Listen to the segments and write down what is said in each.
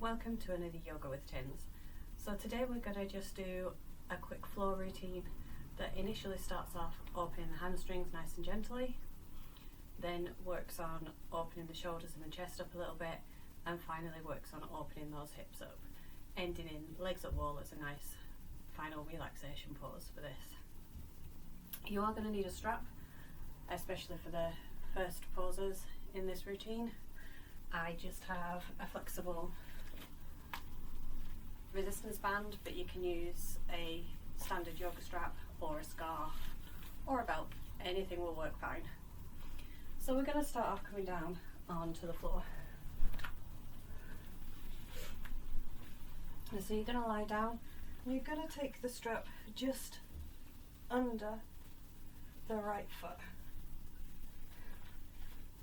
Welcome to another Yoga with Tins. So today we're going to just do a quick floor routine that initially starts off opening the hamstrings nice and gently, then works on opening the shoulders and the chest up a little bit, and finally works on opening those hips up, ending in legs at wall as a nice final relaxation pose for this. You are going to need a strap, especially for the first poses in this routine. I just have a flexible resistance band, but you can use a standard yoga strap or a scarf or a belt. Anything will work fine. So we're going to start off coming down onto the floor. And so you're going to lie down and you're going to take the strap just under the right foot.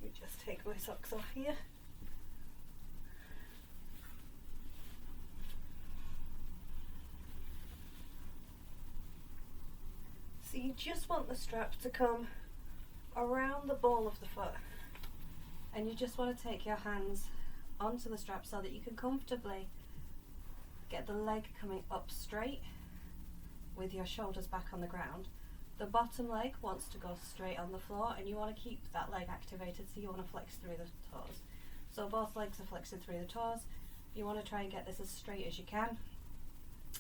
Let me just take my socks off here. So you just want the strap to come around the ball of the foot, and you just want to take your hands onto the strap so that you can comfortably get the leg coming up straight with your shoulders back on the ground. The bottom leg wants to go straight on the floor, and you want to keep that leg activated, so you want to flex through the toes. So both legs are flexing through the toes. You want to try and get this as straight as you can.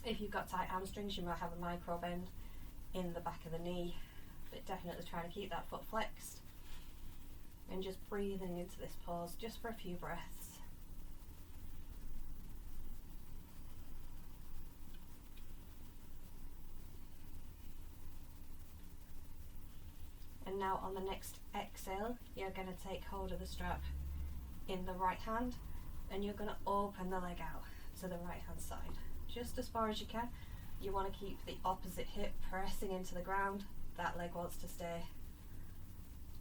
If you've got tight hamstrings, you might have a micro bend in the back of the knee, but definitely try to keep that foot flexed and just breathing into this pose just for a few breaths. And now on the next exhale, you're going to take hold of the strap in the right hand and you're going to open the leg out to the right hand side just as far as you can. You want to keep the opposite hip pressing into the ground. That leg wants to stay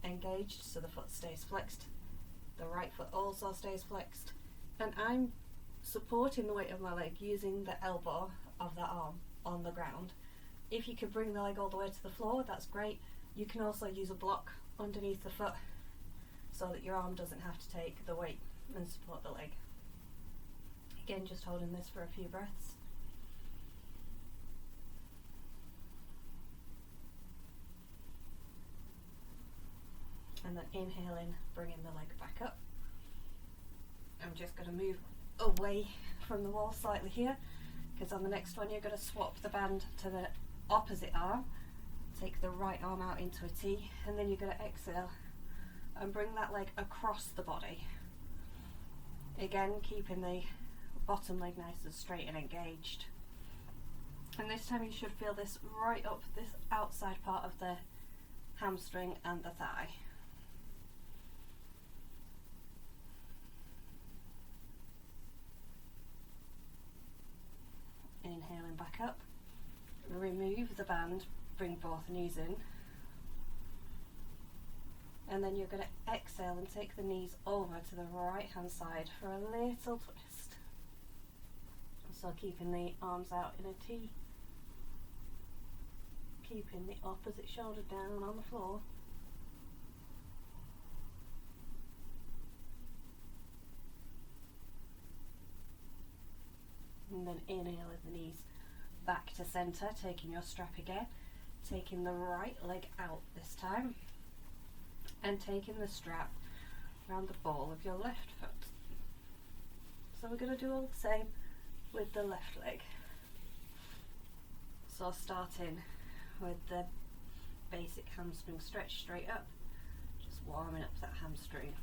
engaged, so the foot stays flexed. The right foot also stays flexed. And I'm supporting the weight of my leg using the elbow of that arm on the ground. If you can bring the leg all the way to the floor, that's great. You can also use a block underneath the foot so that your arm doesn't have to take the weight and support the leg. Again, just holding this for a few breaths. And then inhaling, bringing the leg back up. I'm just going to move away from the wall slightly here, because on the next one you're going to swap the band to the opposite arm. Take the right arm out into a T, and then you're going to exhale and bring that leg across the body. Again, keeping the bottom leg nice and straight and engaged. And this time you should feel this right up this outside part of the hamstring and the thigh. Inhaling back up, remove the band, bring both knees in, and then you're going to exhale and take the knees over to the right hand side for a little twist. So keeping the arms out in a T, keeping the opposite shoulder down on the floor. And then inhaling the knees back to center, taking your strap again, taking the right leg out this time, and taking the strap around the ball of your left foot. So we're going to do all the same with the left leg. So starting with the basic hamstring stretch straight up, just warming up that hamstring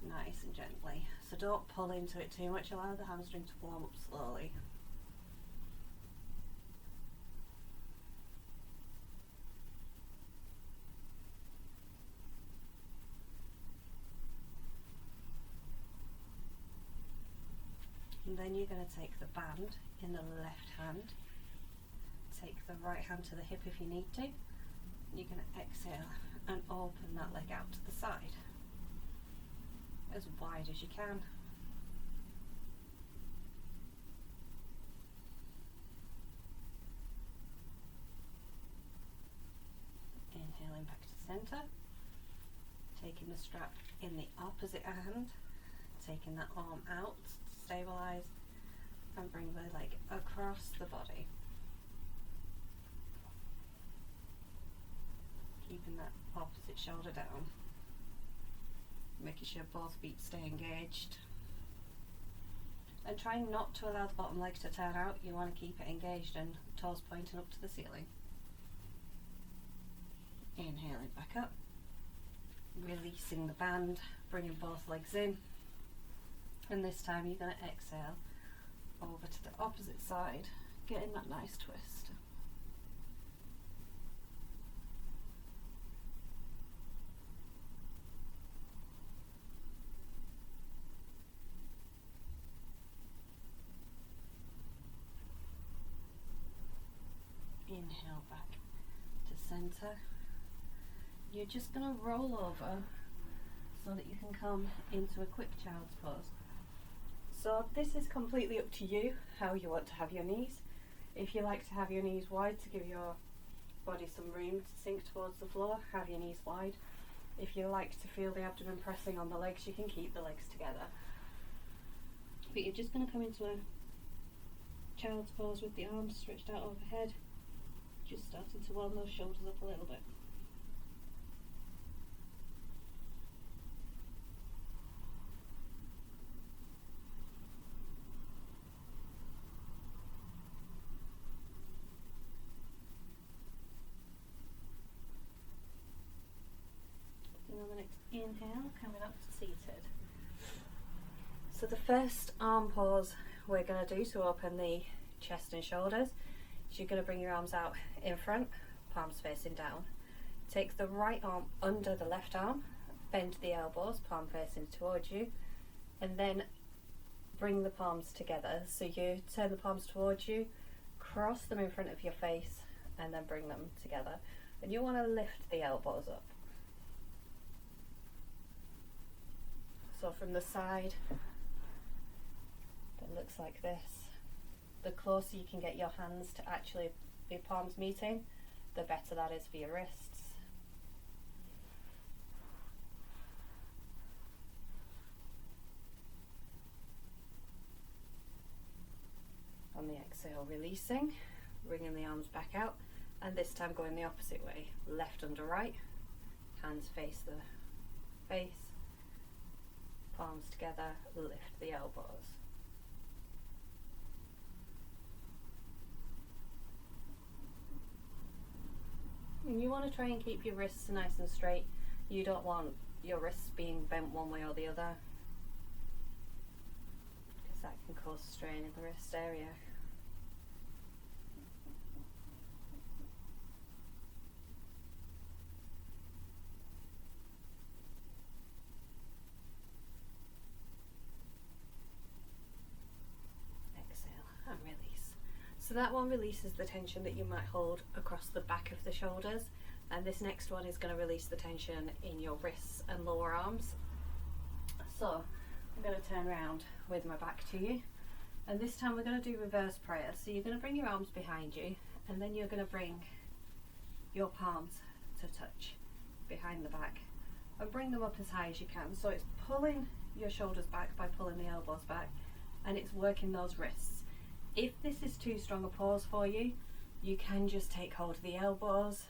nice and gently. So don't pull into it too much, allow the hamstring to warm up slowly. And then you're going to take the band in the left hand, take the right hand to the hip if you need to. You're going to exhale and open that leg out to the side as wide as you can. Inhaling back to center, taking the strap in the opposite hand, taking that arm out, stabilise, and bring the leg across the body. Keeping that opposite shoulder down. Making sure both feet stay engaged. And try not to allow the bottom leg to turn out. You want to keep it engaged and toes pointing up to the ceiling. Inhaling back up. Releasing the band, bringing both legs in. And this time you're going to exhale over to the opposite side, getting that nice twist. Inhale back to center. You're just going to roll over so that you can come into a quick child's pose. So this is completely up to you how you want to have your knees. If you like to have your knees wide to give your body some room to sink towards the floor, have your knees wide. If you like to feel the abdomen pressing on the legs, you can keep the legs together. But you're just going to come into a child's pose with the arms stretched out overhead, just starting to warm those shoulders up a little bit. And on the next inhale, coming up to seated. So the first arm pause we're going to do to open the chest and shoulders is you're going to bring your arms out in front, palms facing down. Take the right arm under the left arm, bend the elbows, palm facing towards you, and then bring the palms together. So you turn the palms towards you, cross them in front of your face, and then bring them together. And you want to lift the elbows up. So from the side, it looks like this. The closer you can get your hands to actually be palms meeting, the better that is for your wrists. On the exhale, releasing, bringing the arms back out, and this time going the opposite way. Left under right, hands face the face, palms together, lift the elbows. And you want to try and keep your wrists nice and straight. You don't want your wrists being bent one way or the other, because that can cause strain in the wrist area. And release. So that one releases the tension that you might hold across the back of the shoulders, and this next one is going to release the tension in your wrists and lower arms. So I'm going to turn around with my back to you, and this time we're going to do reverse prayer. So you're going to bring your arms behind you, and then you're going to bring your palms to touch behind the back and bring them up as high as you can. So it's pulling your shoulders back by pulling the elbows back, and it's working those wrists. If this is too strong a pose for you, you can just take hold of the elbows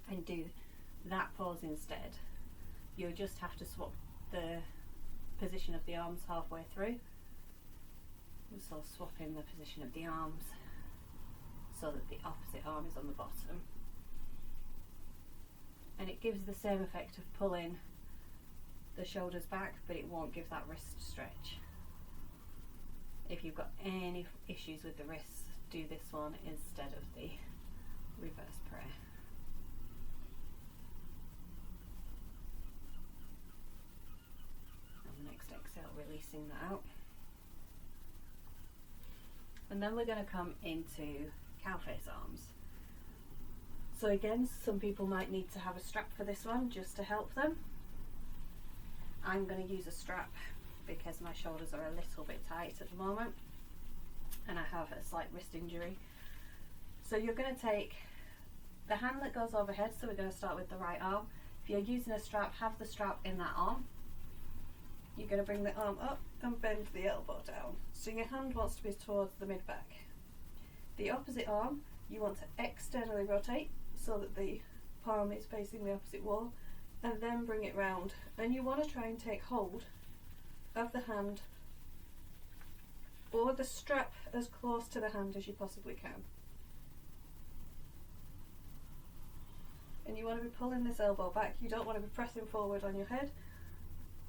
and do that pose instead. You'll just have to swap the position of the arms halfway through. So swapping the position of the arms so that the opposite arm is on the bottom. And it gives the same effect of pulling the shoulders back, but it won't give that wrist stretch. If you've got any issues with the wrists, do this one instead of the reverse prayer. And the next exhale, releasing that out. And then we're going to come into cow face arms. So again, some people might need to have a strap for this one just to help them. I'm going to use a strap because my shoulders are a little bit tight at the moment and I have a slight wrist injury. So you're going to take the hand that goes overhead, so we're going to start with the right arm. If you're using a strap, have the strap in that arm. you're going to bring the arm up and bend the elbow down. So your hand wants to be towards the mid-back. The opposite arm, you want to externally rotate so that the palm is facing the opposite wall, and then bring it round. And you want to try and take hold of the hand or the strap as close to the hand as you possibly can. And you want to be pulling this elbow back. You don't want to be pressing forward on your head,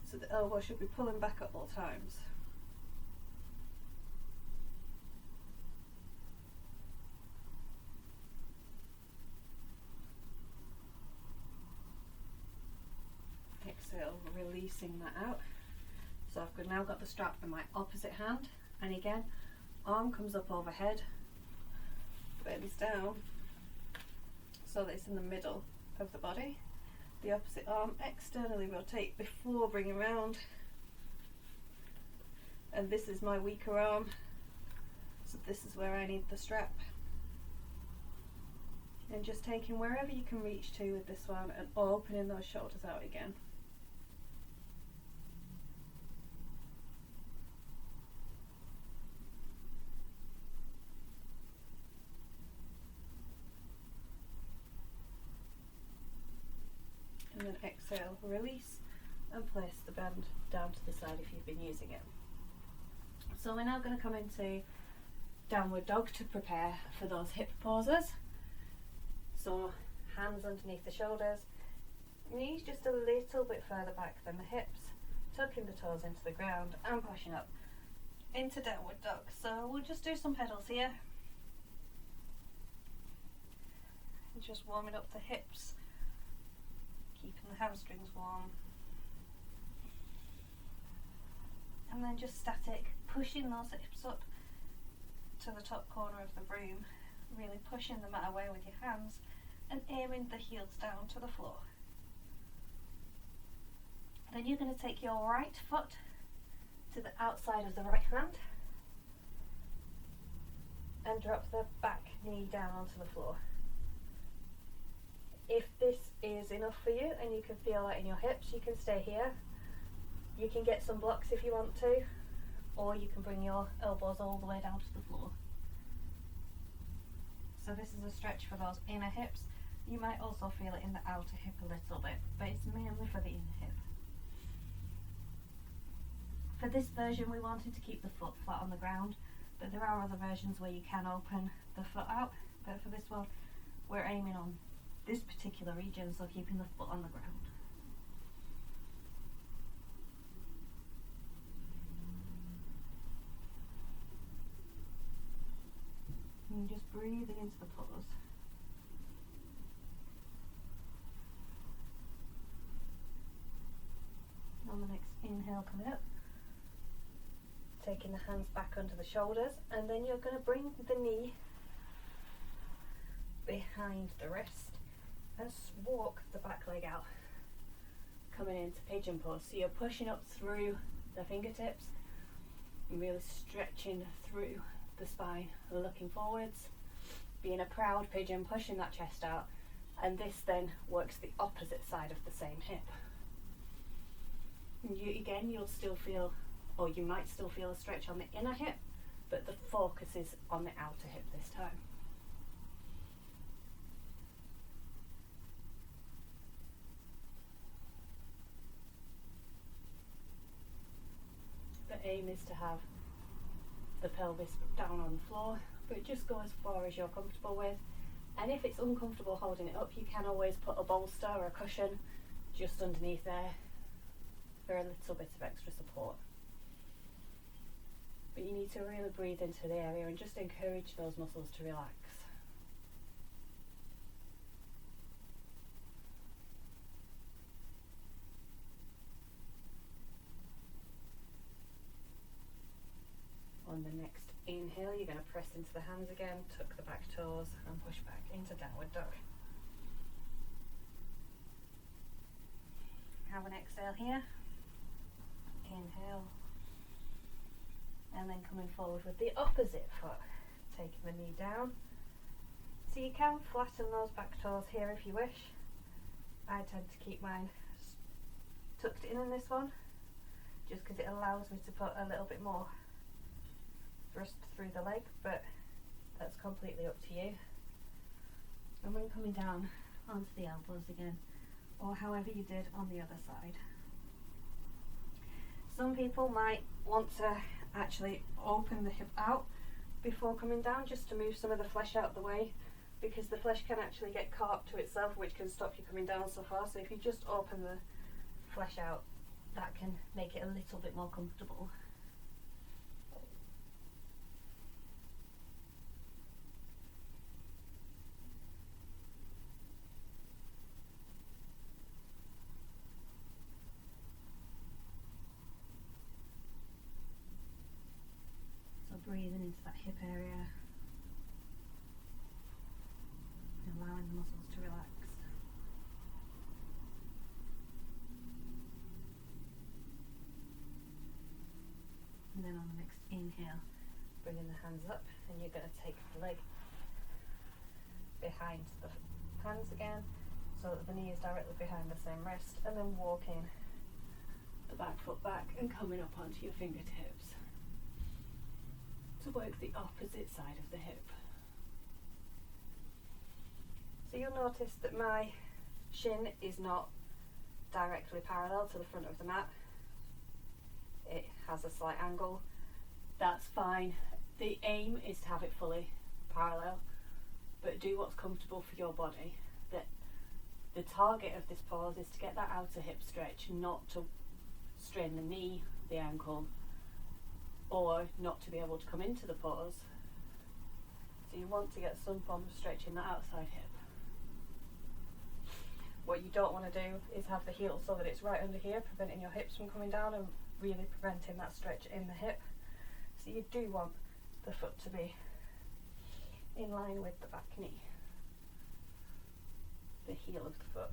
so the elbow should be pulling back at all times. Exhale, releasing that out. So I've now got the strap in my opposite hand, and again, arm comes up overhead, bends down so that it's in the middle of the body. The opposite arm externally rotate before bringing round, and this is my weaker arm, so this is where I need the strap. And just taking wherever you can reach to with this one and opening those shoulders out again. And then exhale, release, and place the band down to the side if you've been using it. So we're now going to come into downward dog to prepare for those hip poses. So hands underneath the shoulders, knees just a little bit further back than the hips, tucking the toes into the ground and pushing up into downward dog. So we'll just do some pedals here. And just warming up the hips, keeping the hamstrings warm. And then just static, pushing those hips up to the top corner of the broom, really pushing the mat away with your hands and aiming the heels down to the floor. Then you're going to take your right foot to the outside of the right hand and drop the back knee down onto the floor. If this is enough for you and you can feel that in your hips, you can stay here. You can get some blocks if you want to, or you can bring your elbows all the way down to the floor. So this is a stretch for those inner hips. You might also feel it in the outer hip a little bit, but it's mainly for the inner hip. For this version we wanted to keep the foot flat on the ground, but there are other versions where you can open the foot out, but for this one we're aiming on this particular region, so keeping the foot on the ground. And just breathing into the pause. On the next inhale coming up, taking the hands back under the shoulders, and then you're going to bring the knee behind the wrist and walk the back leg out, coming into pigeon pose. So you're pushing up through the fingertips and really stretching through the spine, looking forwards, being a proud pigeon, pushing that chest out, and this then works the opposite side of the same hip. And you'll still feel, or you might still feel a stretch on the inner hip, but the focus is on the outer hip this time. The aim is to have the pelvis down on the floor, but just go as far as you're comfortable with. And if it's uncomfortable holding it up, you can always put a bolster or a cushion just underneath there for a little bit of extra support. But you need to really breathe into the area and just encourage those muscles to relax. On the next inhale, you're going to press into the hands again, tuck the back toes and push back into downward dog. Have an exhale here. Inhale. And then coming forward with the opposite foot, taking the knee down. So you can flatten those back toes here if you wish. I tend to keep mine tucked in this one, just because it allows me to put a little bit more thrust through the leg, but that's completely up to you. And when coming down onto the elbows again, or however you did on the other side. Some people might want to actually open the hip out before coming down, just to move some of the flesh out of the way, because the flesh can actually get caught up to itself, which can stop you coming down so far. So if you just open the flesh out, that can make it a little bit more comfortable. So breathing into that hip area, allowing the muscles to relax. And then on the next inhale, bringing the hands up, and you're going to take the leg behind the hands again, so that the knee is directly behind the same wrist, and then walking the back foot back and coming up onto your fingertips to work the opposite side of the hip. So you'll notice that my shin is not directly parallel to the front of the mat. It has a slight angle. That's fine. The aim is to have it fully parallel, but do what's comfortable for your body. The target of this pose is to get that outer hip stretch, not to strain the knee, the ankle, or not to be able to come into the pose. So you want to get some form of stretch in that outside hip. What you don't want to do is have the heel so that it's right under here, preventing your hips from coming down and really preventing that stretch in the hip. So you do want the foot to be in line with the back knee, the heel of the foot.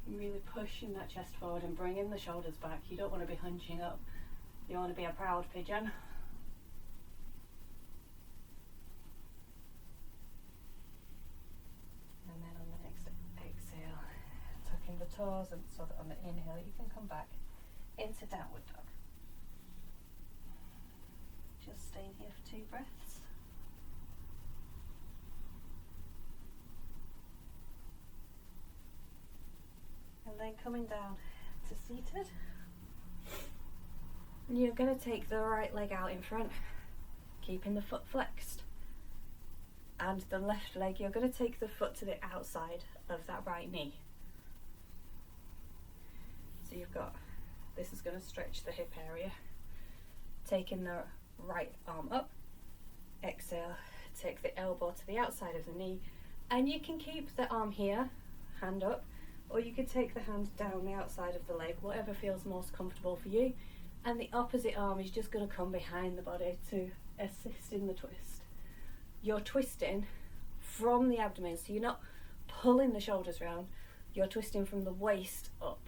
Really pushing that chest forward and bringing the shoulders back. You don't want to be hunching up. You want to be a proud pigeon. And then on the next exhale, tucking the toes, and so that on the inhale you can come back into downward dog. Just staying here for 2 breaths. And then coming down to seated. And you're going to take the right leg out in front, keeping the foot flexed. And the left leg, you're going to take the foot to the outside of that right knee. So you've got, this is going to stretch the hip area. Taking the right arm up, exhale, take the elbow to the outside of the knee, and you can keep the arm here, hand up, or you could take the hand down the outside of the leg, whatever feels most comfortable for you. And the opposite arm is just going to come behind the body to assist in the twist. You're twisting from the abdomen, so you're not pulling the shoulders round, you're twisting from the waist up.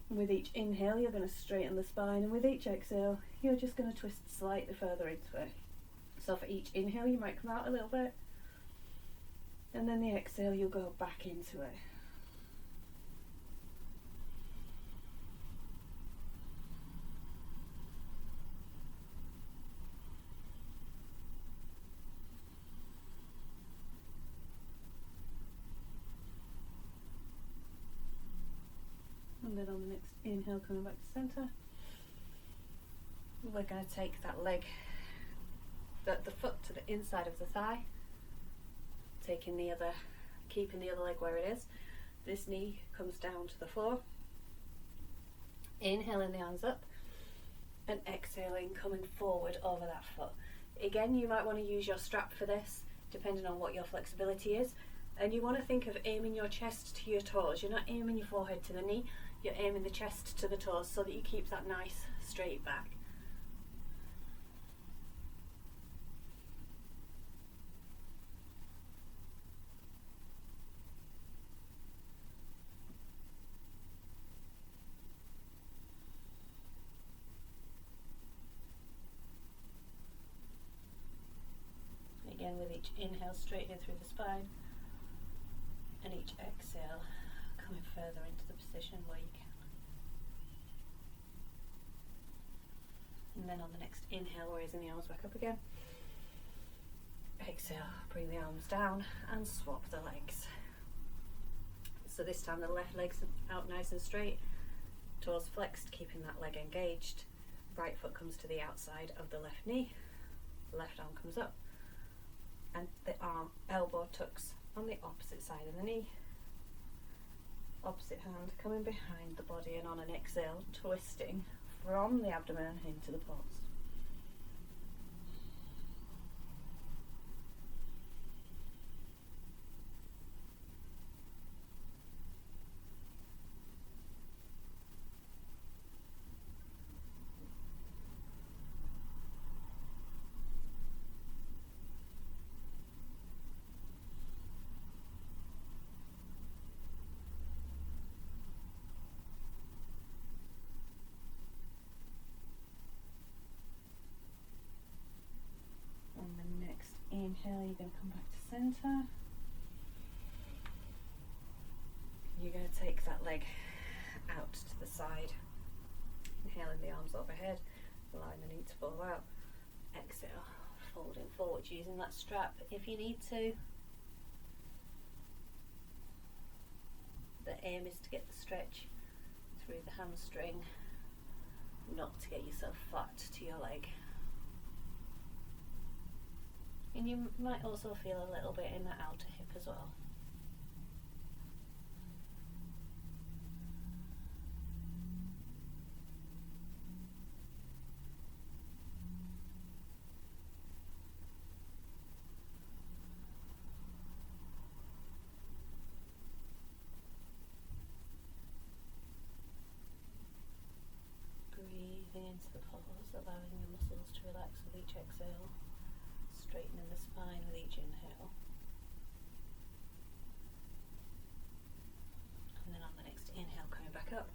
With each inhale, you're going to straighten the spine, and with each exhale, you're just going to twist slightly further into it. So for each inhale, you might come out a little bit, and then the exhale, you'll go back into it. And then on the next inhale, coming back to centre, we're going to take that leg, the foot to the inside of the thigh, taking the other, keeping the other leg where it is. This knee comes down to the floor. Inhaling the arms up and exhaling, coming forward over that foot. Again, you might want to use your strap for this, depending on what your flexibility is. And you want to think of aiming your chest to your toes. You're not aiming your forehead to the knee, you're aiming the chest to the toes so that you keep that nice straight back. each inhale straightening through the spine, and each exhale coming further into the position where you can. And then on the next inhale, raising the arms back up again. Exhale, bring the arms down and swap the legs. So this time the left leg's out nice and straight, toes flexed, keeping that leg engaged. Right foot comes to the outside of the left knee, left arm comes up, and the elbow tucks on the opposite side of the knee. Opposite hand coming behind the body, and on an exhale, twisting from the abdomen into the pause. On the next inhale, you're going to come back to center. You're going to take that leg out to the side, inhaling the arms overhead, allowing the knee to fall out. Exhale, folding forward using that strap if you need to. The aim is to get the stretch through the hamstring, not to get yourself flat to your leg. And you might also feel a little bit in the outer hip as well. Breathing into the pause, allowing the muscles to relax with each exhale. Straightening the spine with each inhale. And then on the next inhale, coming back up.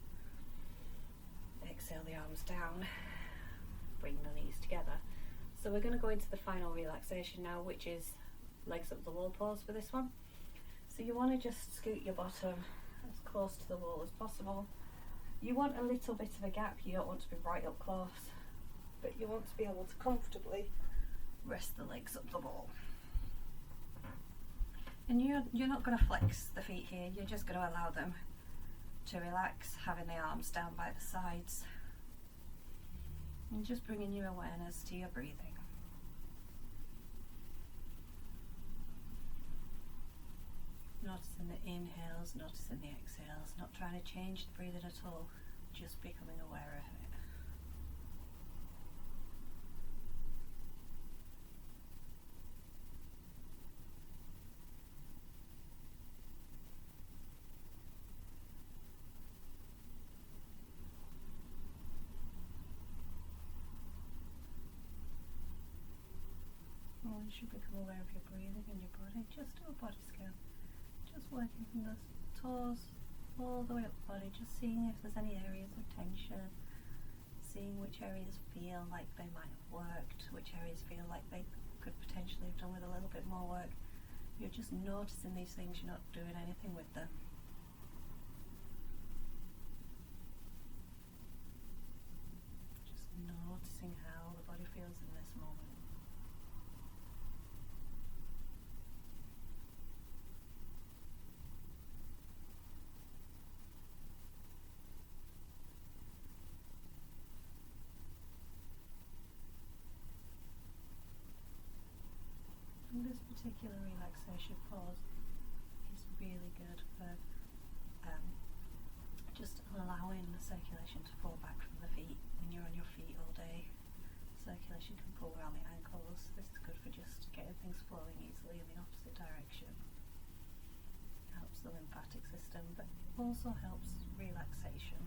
Exhale the arms down, bring the knees together. So we're going to go into the final relaxation now, which is legs up the wall pose for this one. So you want to just scoot your bottom as close to the wall as possible. You want a little bit of a gap, you don't want to be right up close, but you want to be able to comfortably rest the legs up the wall. And you're not going to flex the feet here, you're just going to allow them to relax, having the arms down by the sides. And just bringing your awareness to your breathing. Noticing the inhales, noticing the exhales, not trying to change the breathing at all, just becoming aware of it. Once you become aware of your breathing and your body, just do a body scan. Just working from the toes all the way up the body, just seeing if there's any areas of tension, seeing which areas feel like they might have worked, which areas feel like they could potentially have done with a little bit more work. You're just noticing these things, you're not doing anything with them. Just noticing how the body feels in this moment. This particular relaxation pause is really good for just allowing the circulation to fall back from the feet. When you're on your feet all day, circulation can pull around the ankles. This is good for just getting things flowing easily in the opposite direction. Helps the lymphatic system, but it also helps relaxation.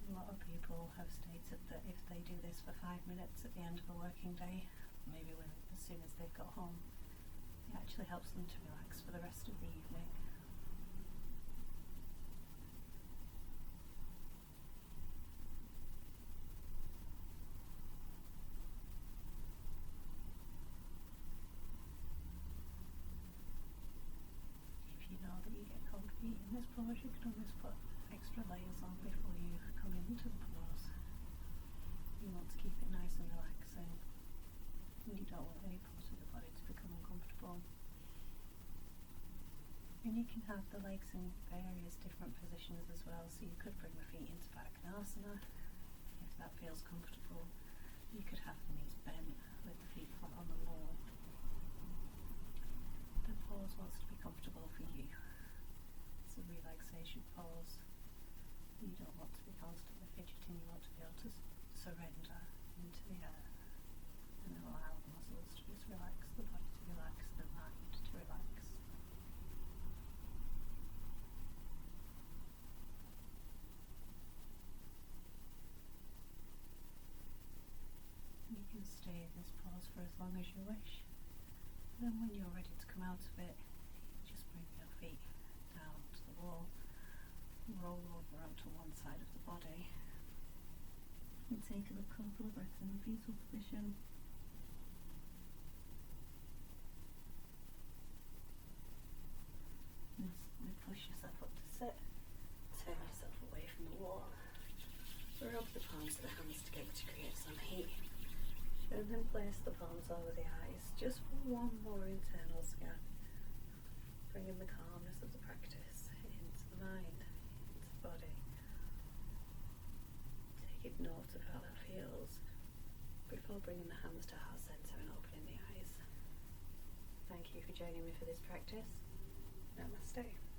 A lot of people have stated that if they do this for 5 minutes at the end of a working day, maybe as soon as they've got home, it actually helps them to relax for the rest of the evening. pose, you can always put extra layers on before you come into the pose. You want to keep it nice and relaxing. You don't want any part of the body to become uncomfortable. And you can have the legs in various different positions as well, so you could bring the feet into Baddhakasana if that feels comfortable. You could have the knees bent with the feet flat on the wall. The pose wants to be comfortable for you. It's a relaxation pose. You don't want to be constantly fidgeting, you want to be able to surrender into the air and allow the muscles to just relax, the body to relax, the mind to relax. You can stay in this pose for as long as you wish. And then when you're ready to come out of it, just bring your feet down to the wall, roll over onto one side of the body, and take a couple of breaths in the fetal position. And push yourself up to sit, turn yourself away from the wall, rub the palms of the hands together to create some heat, and then place the palms over the eyes just for one more internal scan, bringing the calmness of the practice into the mind, into the body. Take note of how that feels before bringing the hands to heart center and opening the eyes. Thank you for joining me for this practice. Namaste.